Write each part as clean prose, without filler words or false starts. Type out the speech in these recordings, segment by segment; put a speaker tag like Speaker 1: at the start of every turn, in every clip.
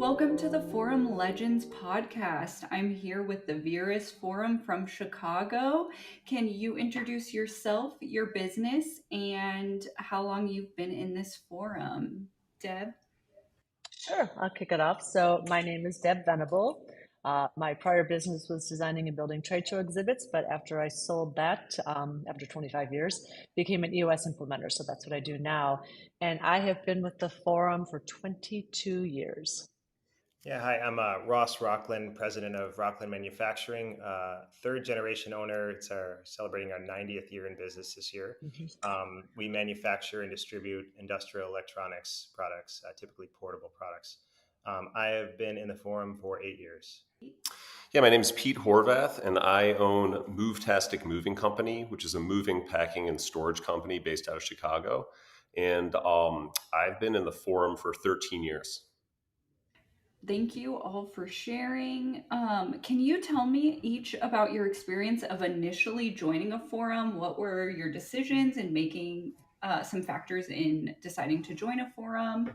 Speaker 1: Welcome to the Forum Legends podcast. I'm here with the Verus Forum from Chicago. Can you introduce yourself, your business, and how long you've been in this forum? Deb?
Speaker 2: Sure, I'll kick it off. So my name is Deb Venable. My prior business was designing and building trade show exhibits, but after I sold that, after 25 years, became an EOS implementer. So that's what I do now. And I have been with the forum for 22 years.
Speaker 3: Yeah, hi, I'm Ross Rocklin, president of Rocklin Manufacturing, third generation owner. It's celebrating our 90th year in business this year. We manufacture and distribute industrial electronics products, typically portable products. I have been in the forum for 8 years.
Speaker 4: Yeah, my name is Pete Horvath, and I own Movetastic Moving Company, which is a moving, packing, and storage company based out of Chicago. And I've been in the forum for 13 years.
Speaker 1: Thank you all for sharing. Can you tell me each about your experience of initially joining a forum? What were your decisions in making some factors in deciding to join a forum?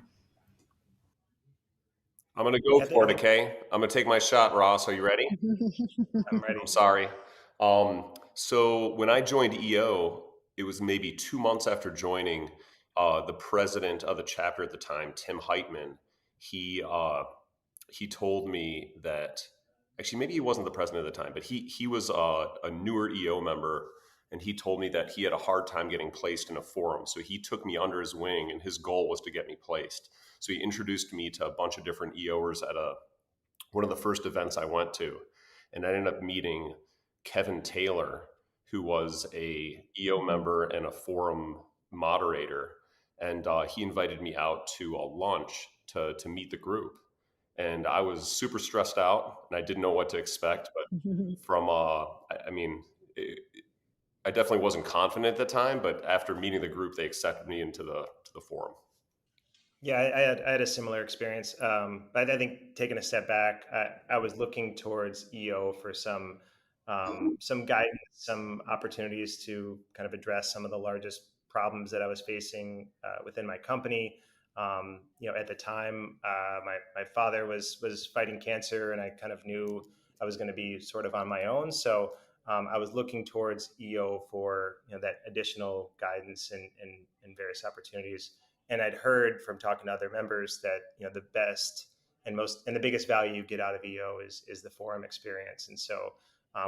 Speaker 4: I'm going to go for it, okay? I'm going to take my shot, Ross. Are you ready?
Speaker 3: I'm ready.
Speaker 4: I'm sorry. So when I joined EO, it was maybe 2 months after joining. The president of the chapter at the time, Tim Heitman, he told me that actually maybe he wasn't the president at the time, but he was a newer EO member, and he told me that he had a hard time getting placed in a forum. So he took me under his wing, and his goal was to get me placed. So he introduced me to a bunch of different EOers at one of the first events I went to, and I ended up meeting Kevin Taylor, who was a EO member and a forum moderator, and he invited me out to a lunch to meet the group. And I was super stressed out, and I didn't know what to expect. But I definitely wasn't confident at the time. But after meeting the group, they accepted me into the forum.
Speaker 3: Yeah, I had a similar experience. But I think taking a step back, I was looking towards EO for some guidance, some opportunities to kind of address some of the largest problems that I was facing within my company. At the time, my father was fighting cancer, and I kind of knew I was going to be sort of on my own. So I was looking towards EO for that additional guidance and various opportunities. And I'd heard from talking to other members that the best and the biggest value you get out of EO is the forum experience. And so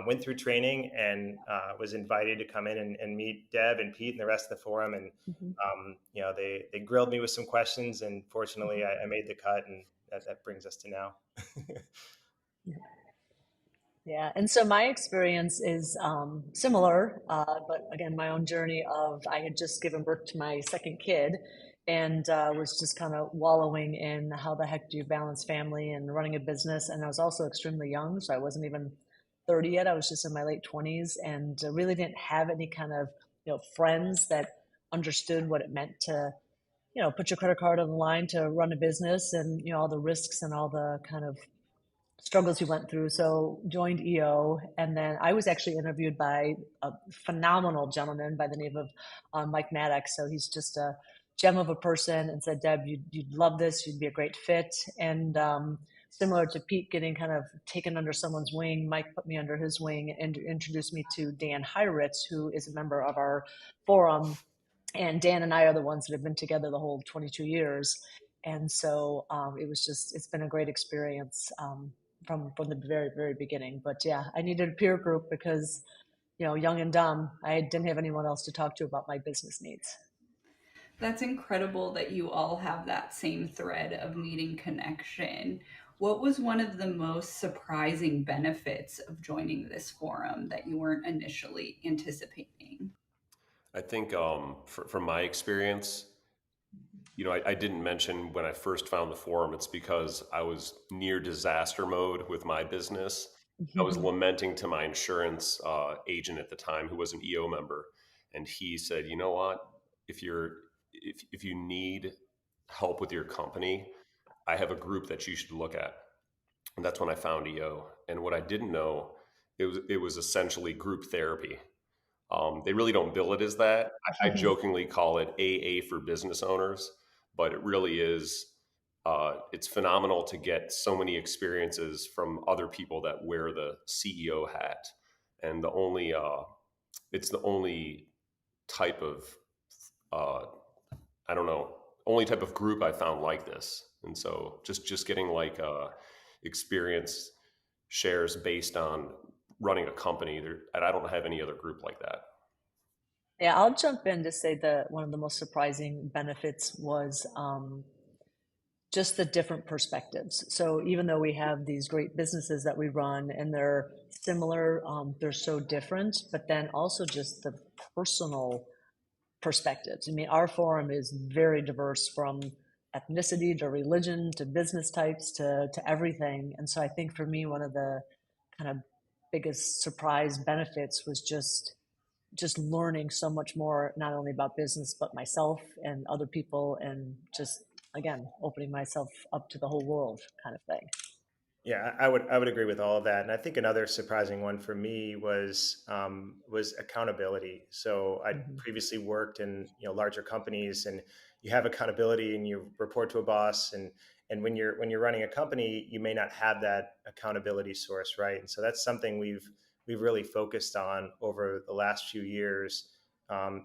Speaker 3: went through training and was invited to come in and meet Deb and Pete and the rest of the forum. And, they grilled me with some questions, and fortunately I made the cut, and that brings us to now.
Speaker 2: Yeah, and so my experience is similar, but again, my own journey of I had just given birth to my second kid, and was just kind of wallowing in how the heck do you balance family and running a business. And I was also extremely young, so I wasn't even 30 yet. I was just in my late 20s, and really didn't have any kind of friends that understood what it meant to put your credit card on the line to run a business, and all the risks and all the kind of struggles you went through. So joined EO, and then I was actually interviewed by a phenomenal gentleman by the name of Mike Maddox. So he's just a gem of a person, and said, Deb, you'd love this. You'd be a great fit. And similar to Pete getting kind of taken under someone's wing, Mike put me under his wing and introduced me to Dan Heiritz, who is a member of our forum. And Dan and I are the ones that have been together the whole 22 years. And so it's been a great experience from the very, very beginning. But yeah, I needed a peer group because, young and dumb, I didn't have anyone else to talk to about my business needs.
Speaker 1: That's incredible that you all have that same thread of needing connection. What was one of the most surprising benefits of joining this forum that you weren't initially anticipating?
Speaker 4: I think from my experience, I didn't mention when I first found the forum, it's because I was near disaster mode with my business. I was lamenting to my insurance agent at the time, who was an EO member, and he said, "You know what? If you need help with your company, I have a group that you should look at." And that's when I found EO. And what I didn't know, it was essentially group therapy. They really don't bill it as that. I jokingly call it AA for business owners, but it really is it's phenomenal to get so many experiences from other people that wear the CEO hat. And it's the only type of, uh, I don't know, only type of group I found like this. And so just getting like experience shares based on running a company there, and I don't have any other group like that.
Speaker 2: Yeah, I'll jump in to say that one of the most surprising benefits was just the different perspectives. So even though we have these great businesses that we run and they're similar, they're so different, but then also just the personal perspectives. I mean, our forum is very diverse from ethnicity to religion to business types to everything. And so I think for me, one of the kind of biggest surprise benefits was just learning so much more, not only about business, but myself and other people, and just, again, opening myself up to the whole world kind of thing.
Speaker 3: Yeah, I would agree with all of that, and I think another surprising one for me was accountability. So I
Speaker 2: Mm-hmm.
Speaker 3: previously worked in larger companies, and you have accountability, and you report to a boss, and when you're running a company, you may not have that accountability source, right? And so that's something we've really focused on over the last few years,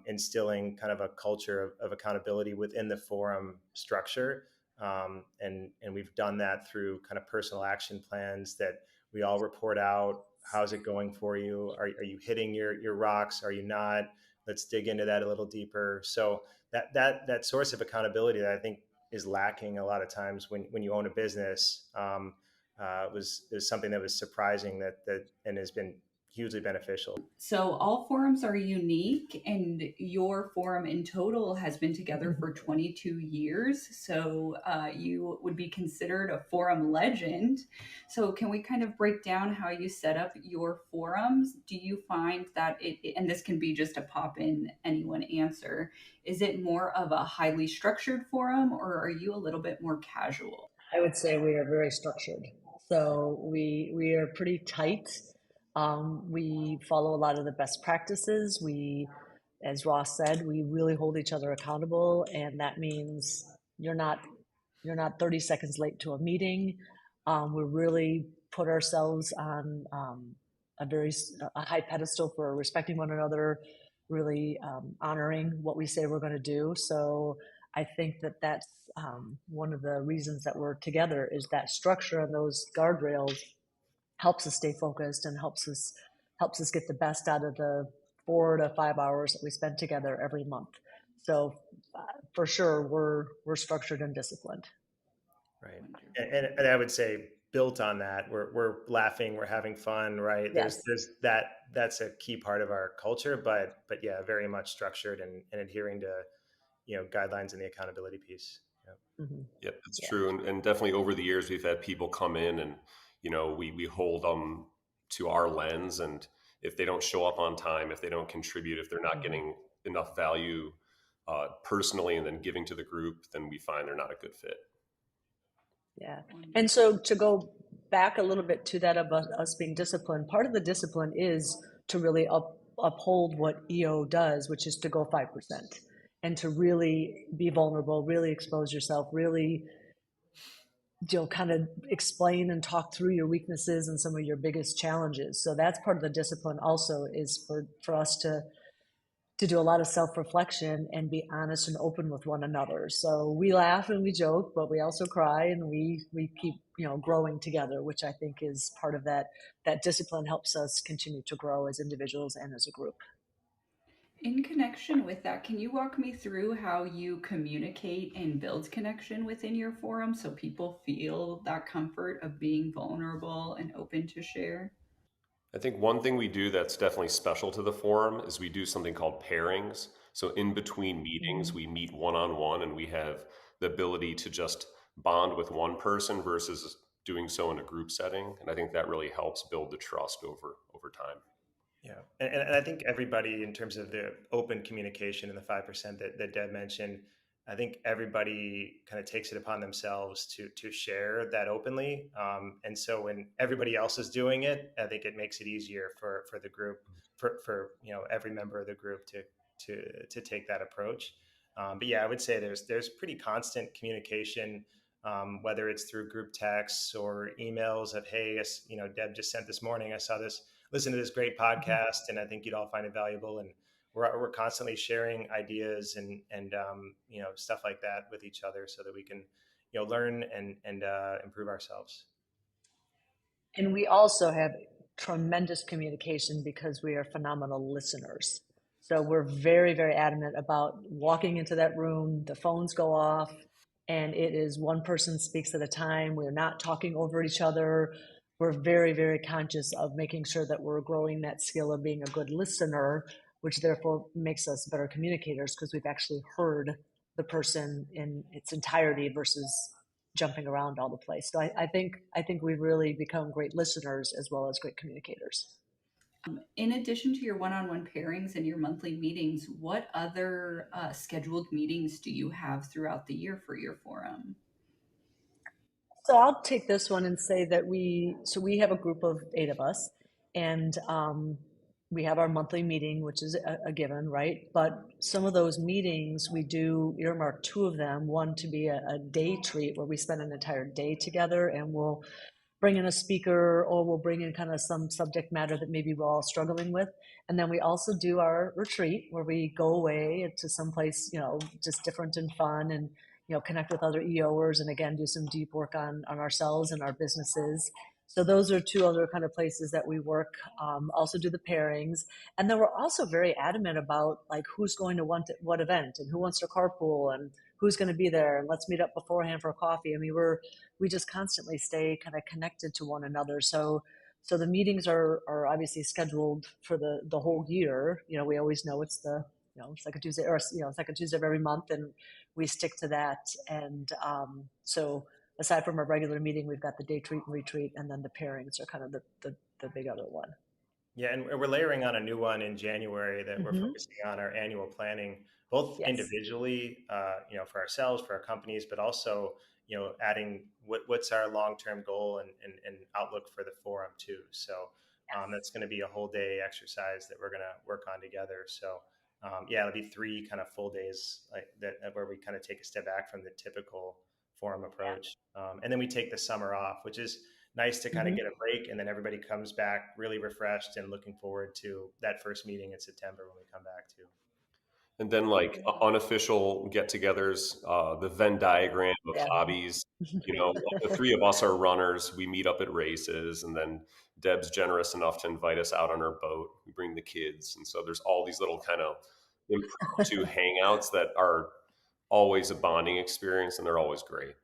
Speaker 3: instilling kind of a culture of accountability within the forum structure. And we've done that through kind of personal action plans that we all report out. How's it going for you? Are you hitting your rocks? Are you not? Let's dig into that a little deeper. So that source of accountability that I think is lacking a lot of times when you own a business, was something that was surprising that and has been hugely beneficial.
Speaker 1: So all forums are unique, and your forum in total has been together for 22 years. So you would be considered a forum legend. So can we kind of break down how you set up your forums? Do you find that and this can be just a pop in anyone answer, is it more of a highly structured forum, or are you a little bit more casual?
Speaker 2: I would say we are very structured. So we are pretty tight. We follow a lot of the best practices. We, as Ross said, we really hold each other accountable, and that means you're not you're not 30 seconds late to a meeting. We really put ourselves on a high pedestal for respecting one another, really honoring what we say we're going to do. So I think that that's one of the reasons that we're together, is that structure and those guardrails helps us stay focused and helps us get the best out of the 4 to 5 hours that we spend together every month. So for sure, we're structured and disciplined.
Speaker 3: Right. And I would say built on that, we're laughing, we're having fun, right?
Speaker 2: Yes.
Speaker 3: There's that's a key part of our culture, but yeah, very much structured and adhering to, guidelines and the accountability piece. Yeah.
Speaker 2: Mm-hmm.
Speaker 4: Yep, that's
Speaker 2: Yeah.
Speaker 4: true. And definitely over the years, we've had people come in and, we hold them to our lens. And if they don't show up on time, if they don't contribute, if they're not
Speaker 2: Mm-hmm.
Speaker 4: getting enough value personally and then giving to the group, then we find they're not a good fit.
Speaker 2: Yeah. And so to go back a little bit to that about us being disciplined, part of the discipline is to really uphold what EO does, which is to go 5%, and to really be vulnerable, really expose yourself, really kind of explain and talk through your weaknesses and some of your biggest challenges. So that's part of the discipline also, is for us to do a lot of self-reflection and be honest and open with one another. So we laugh and we joke, but we also cry, and we keep growing together, which I think is part of that discipline, helps us continue to grow as individuals and as a group.
Speaker 1: In connection with that, can you walk me through how you communicate and build connection within your forum so people feel that comfort of being vulnerable and open to share?
Speaker 4: I think one thing we do that's definitely special to the forum is we do something called pairings. So in between meetings,
Speaker 2: Mm-hmm.
Speaker 4: we meet one on one, and we have the ability to just bond with one person versus doing so in a group setting. And I think that really helps build the trust over time.
Speaker 3: Yeah. And I think everybody, in terms of the open communication and the 5% that Deb mentioned, I think everybody kind of takes it upon themselves to share that openly. And so when everybody else is doing it, I think it makes it easier for the group, for every member of the group to take that approach. But yeah, I would say there's pretty constant communication whether it's through group texts or emails of, hey, Deb just sent this morning, I saw this, listen to this great podcast, and I think you'd all find it valuable. And we're constantly sharing ideas and stuff like that with each other so that we can learn and improve ourselves.
Speaker 2: And we also have tremendous communication because we are phenomenal listeners. So we're very, very adamant about walking into that room, the phones go off, and it is one person speaks at a time. We're not talking over each other. We're very, very conscious of making sure that we're growing that skill of being a good listener, which therefore makes us better communicators because we've actually heard the person in its entirety versus jumping around all the place. So I think we've really become great listeners as well as great communicators.
Speaker 1: In addition to your one-on-one pairings and your monthly meetings, what other scheduled meetings do you have throughout the year for your forum?
Speaker 2: So I'll take this one and say that we have a group of 8 of us, and we have our monthly meeting, which is a given, right? But some of those meetings, we do earmark 2 of them, one to be a day treat where we spend an entire day together and we'll bring in a speaker or we'll bring in kind of some subject matter that maybe we're all struggling with. And then we also do our retreat where we go away to someplace, just different and fun and, connect with other EOers and again, do some deep work on ourselves and our businesses. So those are 2 other kind of places that we work, also do the pairings. And then we're also very adamant about like who's going to what event and who wants to carpool and who's going to be there and let's meet up beforehand for coffee. I mean, we just constantly stay kind of connected to one another. So the meetings are obviously scheduled for the whole year. We always know it's the second Tuesday or second Tuesday of every month, and we stick to that. And so aside from our regular meeting, we've got the day treat and retreat, and then the pairings are kind of the big other one.
Speaker 3: Yeah, and we're layering on a new one in January that we're focusing on our annual planning, both individually, for ourselves, for our companies, but also, adding what's our long-term goal and outlook for the forum too. So that's going to be a whole day exercise that we're going to work on together. So it'll be 3 kind of full days like that where we kind of take a step back from the typical forum approach. And then we take the summer off, which is nice to kind of get a break, and then everybody comes back really refreshed and looking forward to that first meeting in September when we come back to.
Speaker 4: And then like unofficial get-togethers, the Venn diagram of hobbies. The 3 of us are runners. We meet up at races, and then Deb's generous enough to invite us out on her boat. We bring the kids, and so there's all these little kind of impromptu hangouts that are always a bonding experience, and they're always great.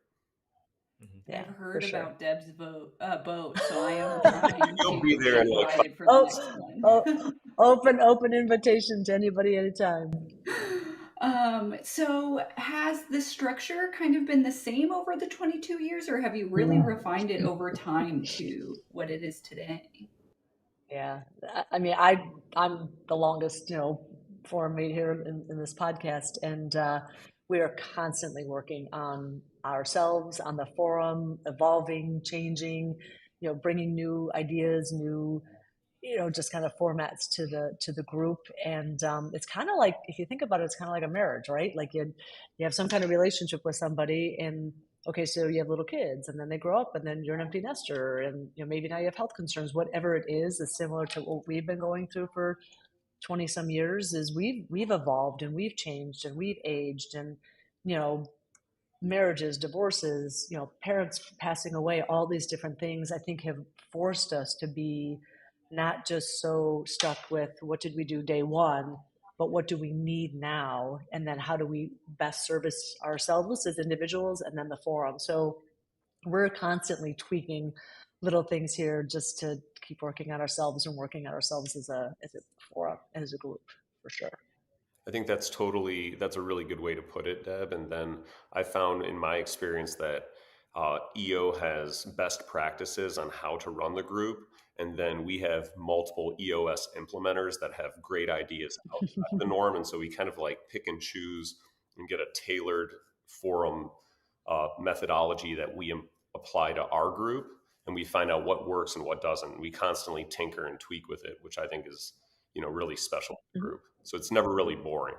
Speaker 1: Yeah, I've heard about Deb's boat, so I am trying to
Speaker 4: be there
Speaker 1: get invited for the next
Speaker 2: one. Open invitation to anybody anytime.
Speaker 1: So has the structure kind of been the same over the 22 years, or have you really refined it over time to what it is today?
Speaker 2: Yeah, I mean, I'm the longest, forum mate here in this podcast, and we are constantly working on ourselves, on the forum, evolving, changing, bringing new ideas, new, just kind of formats to the group. And it's kind of like, if you think about it, it's kind of like a marriage, right? Like you have some kind of relationship with somebody, and okay, so you have little kids, and then they grow up, and then you're an empty nester, and maybe now you have health concerns. Whatever it is similar to what we've been going through for 20 some years. Is we've evolved and we've changed and we've aged, and marriages, divorces, parents passing away, all these different things I think have forced us to be not just so stuck with what did we do day one, but what do we need now, and then how do we best service ourselves as individuals and then the forum. So we're constantly tweaking little things here just to keep working on ourselves and working on ourselves as a forum and as a group, for sure.
Speaker 4: I think that's a really good way to put it, Deb. And then I found in my experience that EO has best practices on how to run the group. And then we have multiple EOS implementers that have great ideas outside the norm. And so we kind of like pick and choose and get a tailored forum methodology that we apply to our group. And we find out what works and what doesn't. We constantly tinker and tweak with it, which I think is really special to the group. So it's never really boring.